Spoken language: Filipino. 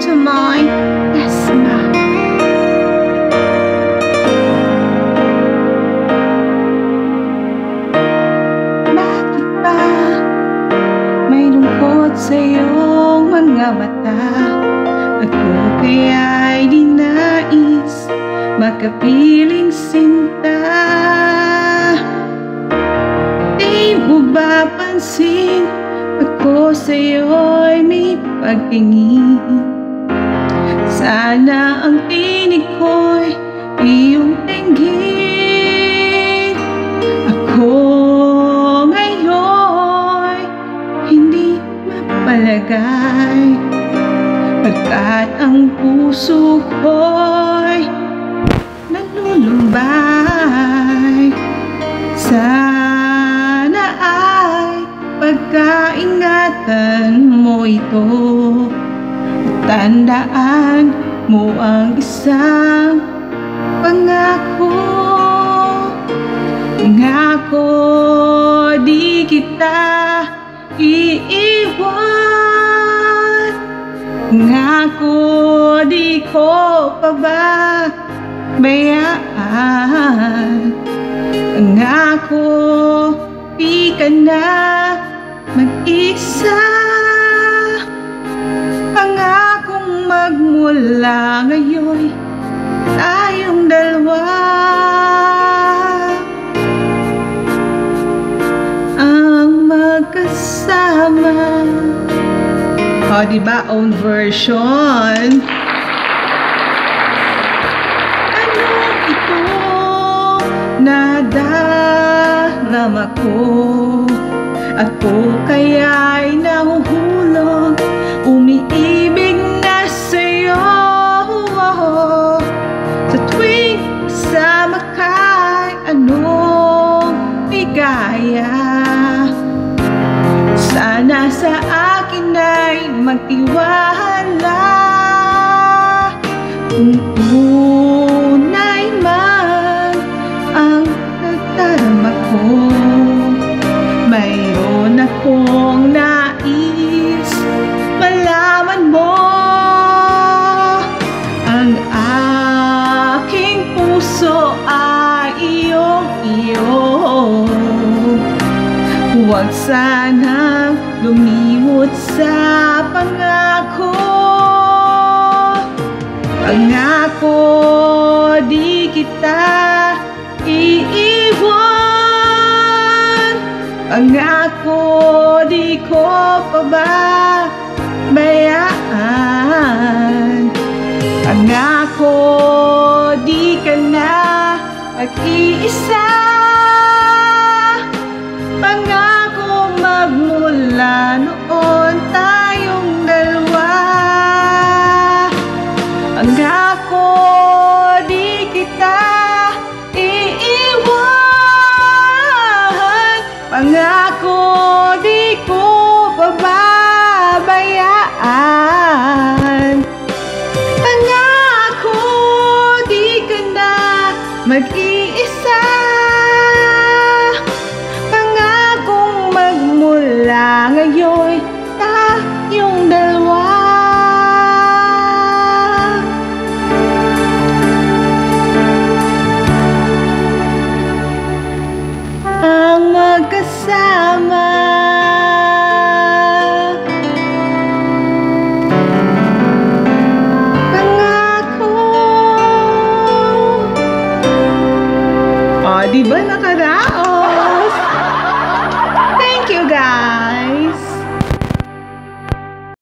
to my asthma. Bakit ba may lungkot sa iyong mga mata? Ako kaya'y di nais makapiling sinta. Di mo ba pansin ako sa'yo'y may pagtingin? Sana ang tinig ko'y iyong tinggin. Ako ngayon'y hindi mapalagay, pagkat ang puso ko'y nalulumbay. Sana ay pagkaingatan mo ito, tandaan mo ang isang pangako. Ngako di kita iiwan, ngako di ko pababayaan, ngako di ka na mag-isa. Pangakong magmula ngayon tayong dalawa ang magkasama. O, diba? Own version. Ano ito nadarama ko? Ako kaya'y nahuhulog, umiibig na sa'yo. Sa tuwing kasama ka'y anong ligaya. Sana sa akin ay magtiwala. Kung tunay man ang nagdarama ko, mayroon akong nais malaman mo. Ang aking puso ay iyong-iyo. Huwag sanang lumimot sa pangako. Pangako di kita iiwan, pangako di ko pababayaan, pangako di ka na mag-iisa. Pangako magmula noon tayong dalawa, pangako di kita iiwan, pangako di ko pababayaan, pangako di ka na mag-iisa. Pangakong magmula ngayon tayong dalawa ang magkasama. Pangako. O, diba